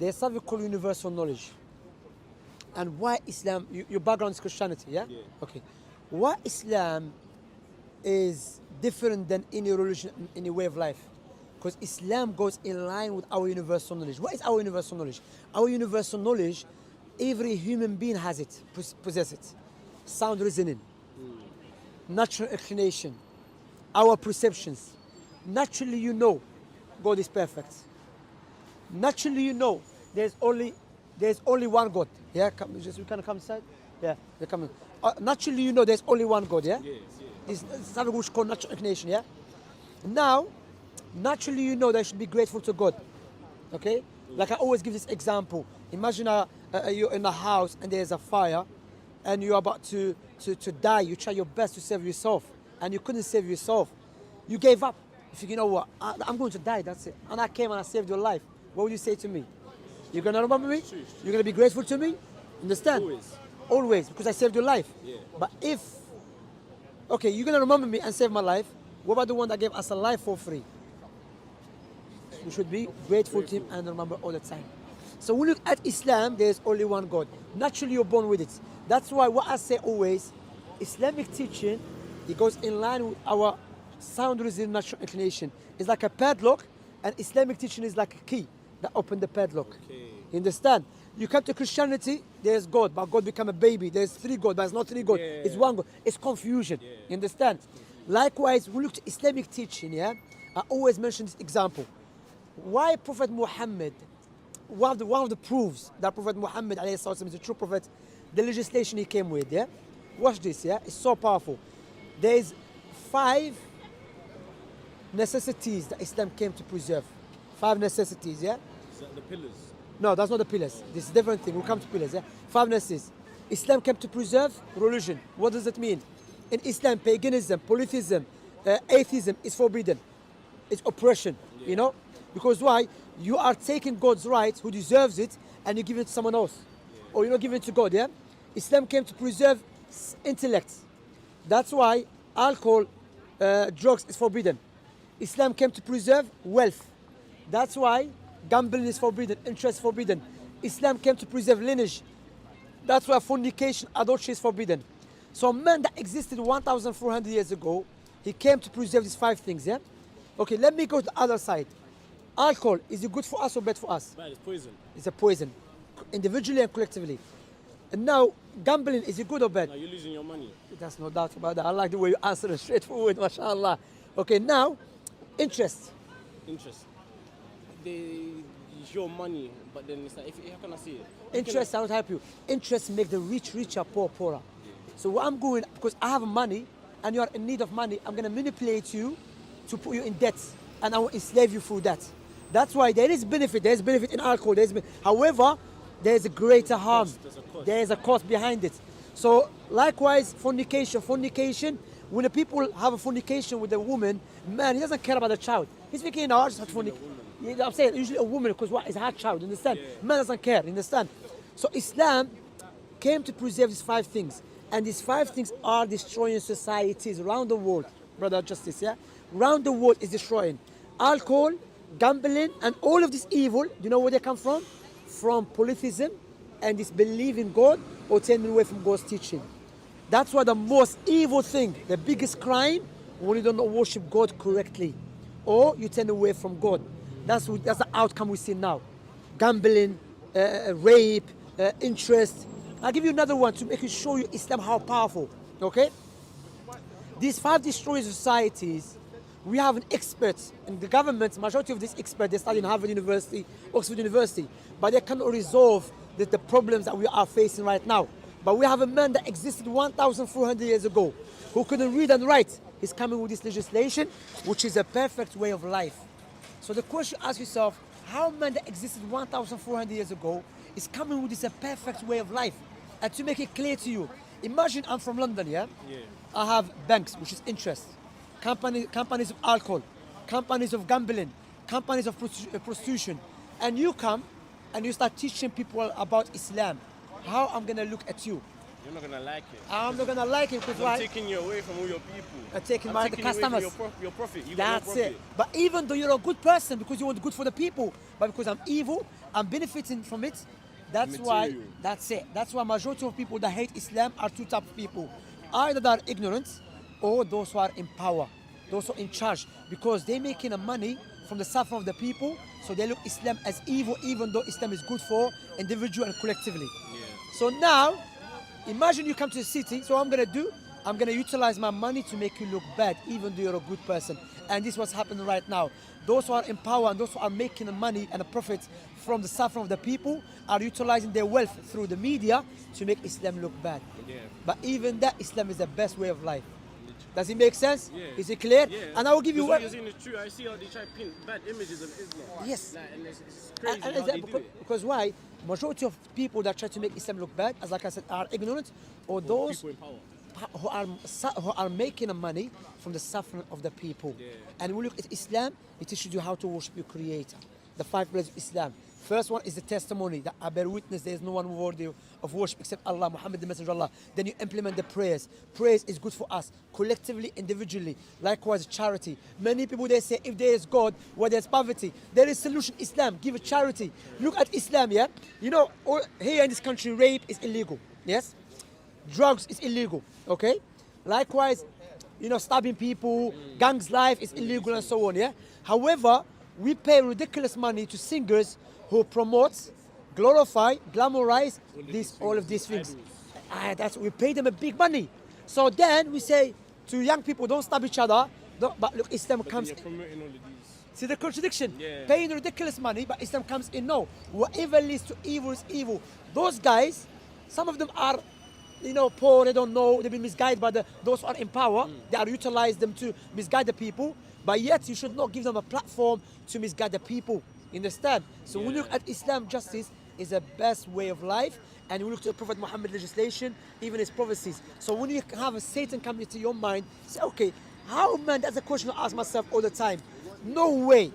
there's something called universal knowledge. And why Islam, your background is Christianity, yeah? Yeah. Okay. Why Islam is different than any religion, any way of life? Because Islam goes in line with our universal knowledge. What is our universal knowledge? Our universal knowledge, every human being has it, possesses it. Sound reasoning, natural inclination, our perceptions. Naturally you know God is perfect. Naturally you know there's only one God. Yeah, we can come inside. Yeah, they come in. Naturally you know there's only one God. Yeah. Yes, It's something which is called natural inclination. Yeah. Now, naturally you know that you should be grateful to God. Okay. Like I always give this example. Imagine you're in a house and there's a fire, and you're about to die. You try your best to save yourself, and you couldn't save yourself. You gave up. You think, you know what? I'm going to die. That's it. And I came and I saved your life. What would you say to me? You're gonna remember me? You're gonna be grateful to me? Understand? Always. Always, because I saved your life. Yeah. But if, okay, you're gonna remember me and save my life. What about the one that gave us a life for free? We should be grateful to him and remember all the time. So when we look at Islam, there's only one God. Naturally, you're born with it. That's why what I say always, Islamic teaching, it goes in line with our sound reason, natural inclination. It's like a padlock, and Islamic teaching is like a key that open the padlock. Okay. You understand? You come to Christianity, there's God, but God become a baby. There's three God, but it's not three God. Yeah. It's one God. It's confusion. Yeah. You understand? Likewise, we look to Islamic teaching, yeah? I always mention this example. Why Prophet Muhammad, one of the proofs that Prophet Muhammad is a true prophet, the legislation he came with, yeah? Watch this, yeah? It's so powerful. There's 5 necessities that Islam came to preserve. 5 necessities, yeah? Is that the pillars? No, that's not the pillars. This is a different thing. We'll come to pillars, yeah? 5 necessities. Islam came to preserve religion. What does it mean? In Islam, paganism, polytheism, atheism is forbidden. It's oppression, you know? Because why? You are taking God's right, who deserves it, and you give it to someone else. Or you're not giving it to God, yeah? Islam came to preserve intellect. That's why alcohol, drugs is forbidden. Islam came to preserve wealth. That's why gambling is forbidden, interest is forbidden. Islam came to preserve lineage. That's why fornication, adultery is forbidden. So a man that existed 1,400 years ago, he came to preserve these 5 things, yeah? Okay, let me go to the other side. Alcohol, is it good for us or bad for us? Bad, it's poison. It's a poison, individually and collectively. And now, gambling, is it good or bad? Now you're losing your money. There's no doubt about that. I like the way you answer it straightforward, mashallah. Okay, now, interest. Interest. It's your money, but then it's like, how can I see it? Interest, I will help you. Interest make the rich richer, poor poorer. So what I'm going, because I have money and you are in need of money, I'm going to manipulate you to put you in debt, and I will enslave you through that. That's why there is benefit. There is benefit in alcohol. However, there is a greater harm. There is a cost behind it. So likewise, fornication. Fornication, when the people have a fornication with a woman, man, he doesn't care about the child. He's thinking, no, I just have to fornicate. You know, I'm saying usually a woman, because what is her child, understand? Yeah. Man doesn't care, understand? So Islam came to preserve these 5 things. And these 5 things are destroying societies around the world. Brother Justice, yeah? Around the world is destroying. Alcohol, gambling, and all of this evil, do you know where they come from? From polytheism and this belief in God or turning away from God's teaching. That's why the most evil thing, the biggest crime, when you don't worship God correctly or you turn away from God. That's the outcome we see now. Gambling, rape, interest. I'll give you another one to make you show you Islam how powerful, okay? These 5 destroying societies, we have an expert in the government. Majority of these experts, they study in Harvard University, Oxford University, but they cannot resolve the problems that we are facing right now. But we have a man that existed 1,400 years ago who couldn't read and write. He's coming with this legislation, which is a perfect way of life. So the question you ask yourself, how a man that existed 1,400 years ago is coming with this a perfect way of life? And to make it clear to you, imagine I'm from London, yeah? I have banks, which is interest. Companies of alcohol, companies of gambling, companies of prostitution. And you come and you start teaching people about Islam. How I'm going to look at you? You're not going to like it. I'm not going to like it because why? I'm taking you away from all your people. I'm taking the customers. Your profit. You That's got your it. But even though you're a good person because you want good for the people, but because I'm evil I'm benefiting from it. That's why, Material. that's it. That's why majority of people that hate Islam are two types of people. Either they are ignorant or those who are in power, those who are in charge, because they're making money from the suffering of the people, so they look Islam as evil, even though Islam is good for individual and collectively. Yeah. So now, imagine you come to the city, so what I'm gonna do, I'm gonna utilize my money to make you look bad, even though you're a good person. And this is what's happening right now. Those who are in power and those who are making the money and the profit from the suffering of the people are utilizing their wealth through the media to make Islam look bad. Yeah. But even that, Islam is the best way of life. Does it make sense? Yeah. Is it clear? Yeah. And I will give you what one. you're saying is true. I see how they try to paint bad images of Islam. Yes. Like, and it's crazy And how they because, do it. because why? Majority of people that try to make Islam look bad, as like I said, are ignorant, or those People in power. who are making money from the suffering of the people. Yeah. And when we look at Islam, it teaches you how to worship your Creator. The 5 pillars of Islam. First one is the testimony that I bear witness there is no one worthy of worship except Allah, Muhammad the Messenger of Allah. Then you implement the prayers. Prayers is good for us, collectively, individually. Likewise, charity. Many people they say if there is God, where there's poverty, there is solution. Islam, give a charity. Look at Islam, yeah. You know, here in this country, rape is illegal. Yes, drugs is illegal. Okay. Likewise, you know, stabbing people, gangs life is illegal and so on. Yeah. However, we pay ridiculous money to singers who promote, glorify, glamorize all of these things. That's we pay them a big money. So then we say to young people, don't stab each other. But look, Islam But comes. then you're promoting all of these. See the contradiction? Yeah. Paying ridiculous money, but Islam comes in. No, whatever leads to evil is evil. Those guys, some of them are, you know, poor. They don't know. They've been misguided by those who are in power. They are utilize them to misguide the people. But yet, you should not give them a platform to misguide the people. You understand? So when you look at Islam, justice is the best way of life. And you look to the Prophet Muhammad legislation, even his prophecies. So when you have a Satan come into your mind, say, okay, how, man, that's a question I ask myself all the time. No way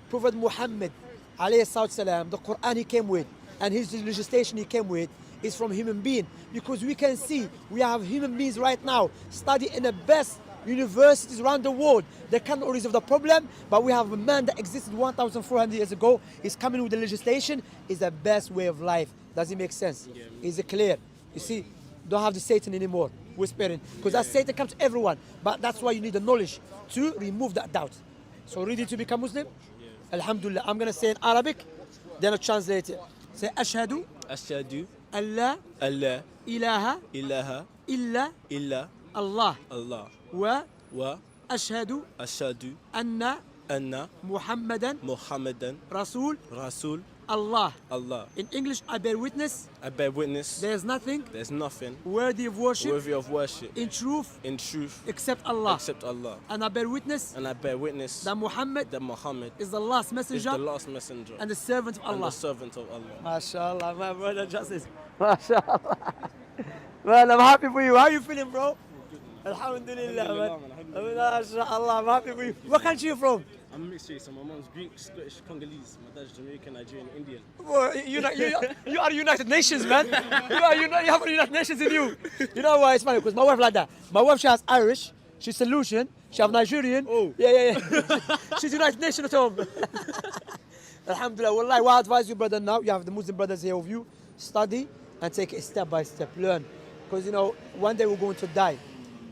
Prophet Muhammad, alayhi salam, the Quran he came with, and his legislation he came with, is from human being. Because we can see, we have human beings right now, study in the best universities around the world. They cannot resolve the problem, but we have a man that existed 1,400 years ago. He's coming with the legislation. Is the best way of life. Does it make sense? Yeah. Is it clear? You see, don't have the Satan anymore whispering, because that Satan comes to everyone. But that's why you need the knowledge to remove that doubt. So ready to become Muslim? Yeah. Alhamdulillah. I'm gonna say in Arabic, then I'll translate it. Say Ashhadu أشهد an la أن لا ilaha إله illa إلا Allah الله wa وأشهد ashhadu anna أن Muhammadan محمدا Rasul رسول Allah. الله. In English, I bear witness I bear witness there is nothing there's nothing worthy of worship worthy of worship in truth in truth except Allah. except Allah. And I bear witness And I bear witness that Muhammad that Muhammad is the last is messenger the last messenger and the servant of and Allah. the servant of Allah. MashaAllah, my brother Justice. MashaAllah. Man, I'm happy for you. How are you feeling, bro? Alhamdulillah, man. MashaAllah, I'm happy for you. What country are you from? I'm a mixed race. So my mom's Greek, Scottish, Congolese. My dad's Jamaican, Nigerian, Indian. Well, you are United Nations, man. You have United Nations in you. You know why it's funny? Because my wife like that. My wife, she has Irish. She's Solution. She have Nigerian. Oh. Yeah. She's United Nations at home. Alhamdulillah. Wallahi, what I advise you, brother, now, you have the Muslim brothers here with you. Study and take it step by step. Learn. Because, you know, one day we're going to die.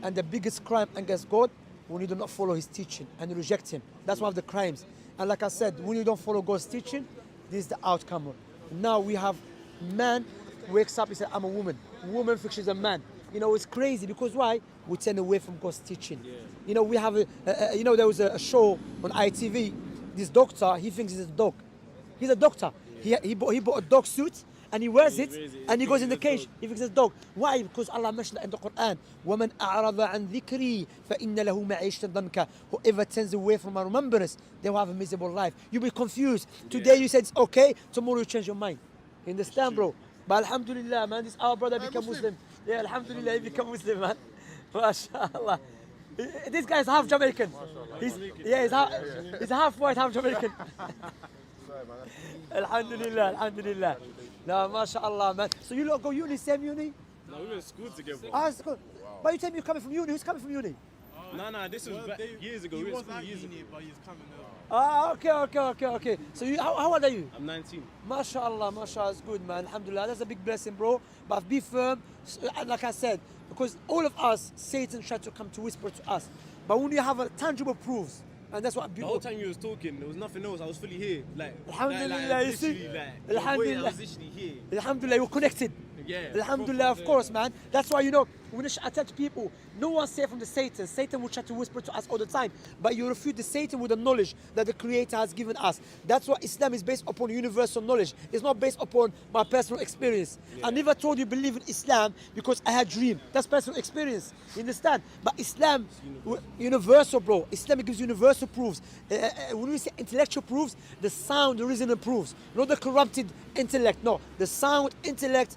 And the biggest crime against God, when you do not follow his teaching and you reject him. That's one of the crimes. And like I said, when you don't follow God's teaching, this is the outcome. Now we have man wakes up, he said, I'm a woman. Woman thinks she's a man. You know, it's crazy because why? We turn away from God's teaching. Yeah. You know, we have, you know, there was a show on ITV. This doctor, he thinks he's a dog. He's a doctor. He bought a dog suit and he wears it and he goes in the cage. He thinks it's a dog. Why? Because Allah mentioned in the Quran, وَمَنْ أَعْرَضَ عَنْ ذِكْرِي فَإِنَّ لَهُ مَعِيشَةً ضَنْكَ. Whoever turns away from my remembrance, they will have a miserable life. You'll be confused. Today you said it's okay, tomorrow you change your mind. You understand, bro? But alhamdulillah, man, this our brother become Muslim. Yeah, alhamdulillah, he become Muslim, man. MashaAllah. This guy is half Jamaican. He's half white, half Jamaican. Alhamdulillah, alhamdulillah. No, mashallah, man. So you lot go uni, same uni? No, we were in school together. Ah, it's good. But you tell me you're coming from uni. Who's coming from uni? Nah, this was back years ago. He We were was school at years uni, ago. but he's coming over. Okay. So how old are you? I'm 19. MashaAllah, it's good, man. Alhamdulillah, that's a big blessing, bro. But be firm, and like I said, because all of us, Satan tried to come to whisper to us. But when you have a tangible proofs, and that's what The whole time you was talking, there was nothing else. I was fully here. Alhamdulillah, you see? Alhamdulillah. Alhamdulillah. I was literally here. Alhamdulillah, you're connected. Yeah. Alhamdulillah, of course, man. That's why, when I tell people, no one's safe from the Satan. Satan will try to whisper to us all the time. But you refute the Satan with the knowledge that the Creator has given us. That's why Islam is based upon universal knowledge. It's not based upon my personal experience. I never told you believe in Islam because I had dream. That's personal experience. You understand? But Islam, universal, bro. Islam gives universal proofs. When we say intellectual proofs, the sound, the reasoning proofs. Not the corrupted intellect. No, the sound, intellect,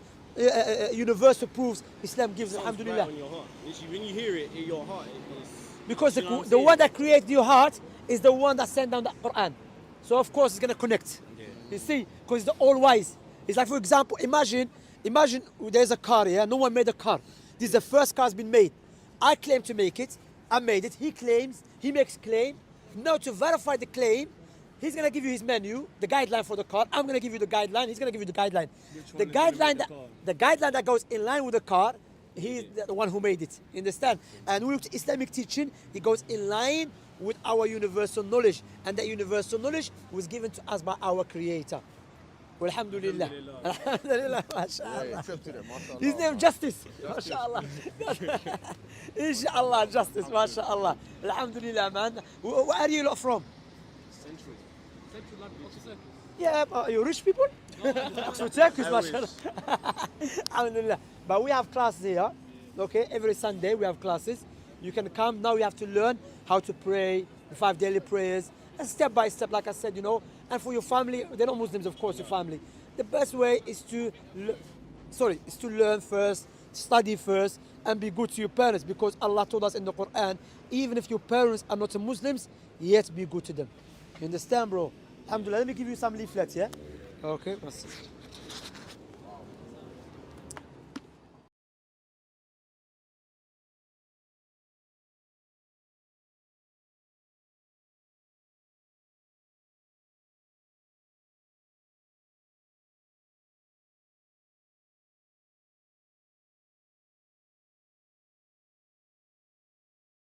universal proofs Islam gives. Alhamdulillah. Right on your heart. Literally, when you hear it in your heart, it's, Because you know what I'm the saying? one that created your heart is the one that sent down the Quran. So of course it's gonna connect. Yeah. You see, because the all wise. It's like, for example, imagine there's a car, yeah? No one made a car. This is the first car has been made. I claim to make it. I made it. He claims. He makes claim. Now to verify the claim, he's gonna give you his menu, the guideline for the car. I'm gonna give you the guideline. He's gonna give you the guideline. Which The one is gonna guideline make that the guideline that goes in line with the car, he's the one who made it. You understand? And with Islamic teaching, it goes in line with our universal knowledge, and that universal knowledge was given to us by our Creator. Alhamdulillah. Alhamdulillah. MashaAllah. His name Justice. MashaAllah. Inshallah, Justice. MashaAllah. Alhamdulillah, man. Where are you lot from? central. Yeah, you rich people? Oxford Circus, mashallah. Alhamdulillah. But we have classes here. Okay, every Sunday we have classes. You can come. Now you have to learn how to pray, the 5 daily prayers, and step by step, like I said, And for your family, they're not Muslims, of course, your family. The best way is to learn first, study first, and be good to your parents, because Allah told us in the Quran, even if your parents are not Muslims, yet be good to them. You understand, bro? Alhamdulillah. Let me give you some leaflets, yeah? Okay.